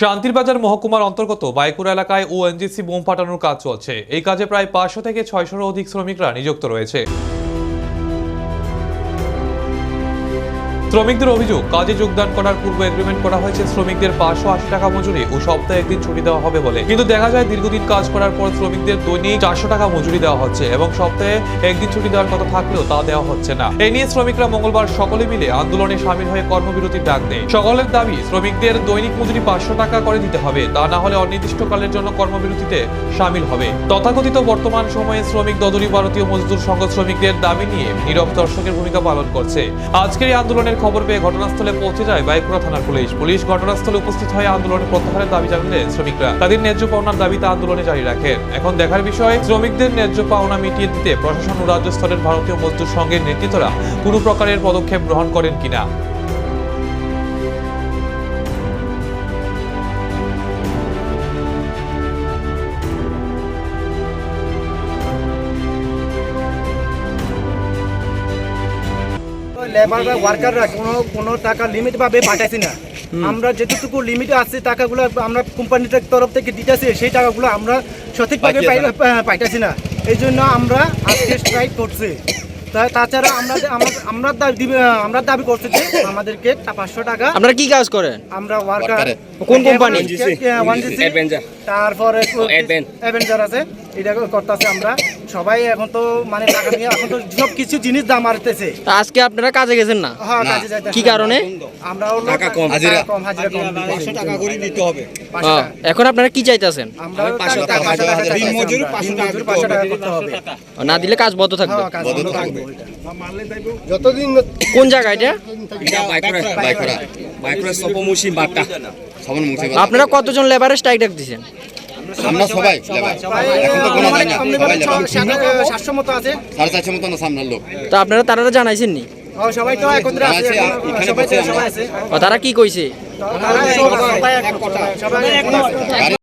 শান্তির বাজার মহকুমার অন্তর্গত বাইকুড়া এলাকায় ওএনজিসি বোম ফাটানোর কাজ চলছে। এই কাজে প্রায় 500 থেকে 600 অধিক শ্রমিকরা নিযুক্ত রয়েছে। শ্রমিকদের অভিযোগ, কাজে যোগদান করার পূর্বে এগ্রিমেন্ট করা হয়েছে শ্রমিকদের 580 টাকা মজুরি ও সপ্তাহে একদিন ছুটি দেওয়া হবে বলে, কিন্তু দেখা যায় দীর্ঘদিন কাজ করার পর শ্রমিকদের দৈনিক 400 টাকা মজুরি দেওয়া হচ্ছে এবং সপ্তাহে একদিন ছুটি দেওয়ার কথা থাকলেও তা দেওয়া হচ্ছে না। এই নিয়ে শ্রমিকরা মঙ্গলবার সকলে মিলে আন্দোলনে সামিল হয়ে কর্মবিরতির ডাক দেয়। সকলের দাবি, শ্রমিকদের দৈনিক মজুরি 500 টাকা করে দিতে হবে, তা না হলে অনির্দিষ্টকালের জন্য কর্মবিরতিতে সামিল হবে। তথাকথিত বর্তমান সময়ে শ্রমিক দদরি ভারতীয় মজদুর সংঘ শ্রমিকদের দাবি নিয়ে নীরব দর্শকের ভূমিকা পালন করছে। আজকের এই আন্দোলনের খবর পেয়ে ঘটনাস্থলে পৌঁছে যায় বাইকুড়া থানার পুলিশ ঘটনাস্থলে উপস্থিত হয়ে আন্দোলনের প্রত্যাহারের দাবি জানালেন শ্রমিকরা তাদের ন্যায্য পাওনার দাবিতে আন্দোলনে জারি রাখেন। এখন দেখার বিষয়, শ্রমিকদের ন্যায্য পাওনা মিটিয়ে দিতে প্রশাসন ও রাজ্য স্তরের ভারতীয় মজদুর সংঘের নেতৃত্বরা কোনো প্রকারের পদক্ষেপ গ্রহণ করেন কিনা। লেবার বা ওয়ার্কাররা কোনো টাকা লিমিট ভাবে পাঠাইছি না। আমরা যেটুকু লিমিটে আছে টাকাগুলো আমরা কোম্পানির তরফ থেকে দিতেছি, সেই টাকাগুলো আমরা সঠিকভাবে পাইতেছি না। এই জন্য আমরা আজকে স্ট্রাইক করছি। তাছাড়া আমরা দাবি করছি যে আমাদেরকে 500 টাকা। আপনারা কি কাজ করেন? আমরা ওয়ার্কার। কোন কোম্পানি? তারপরে অ্যাভেঞ্জার আছে, এটা করতেছে। আমরা সবাই এখন তো মানে টাকা নিয়ে এখন তো সব কিছু জিনিস দাম বাড়তেছে। আজকে আপনারা কাজে গেছেন না? হ্যাঁ, কাজে যাইতেছি। কি কারণে? আমরা টাকা কম, হাজিরা কম 500 টাকা করে দিতে হবে। এখন আপনারা কি চাইতেছেন? আমরা 500 টাকা দিন মজুরি 500 টাকা করতে হবে। না দিলে কাজ বন্ধ থাকবে। কাজ বন্ধ থাকবে। যতদিন কোন জায়গা এটা? বাইকুড়া সপমুশি বাটা সবন মুছে। আপনারা কতজন লেবারের স্ট্রাইক ডাক দিয়েছেন? আমরা সবাই লেবার। এখন তো কোনো জানি না, সবাই লেবার। 700 মতো আছে, 450 মতো না সামনের লোক। তো আপনারা তারা জানাইছেন নি? সবাই তো একত্রে আছে, সবাই আছে। তারা কি কইছে? তারা সবাই এক কথা, সবাই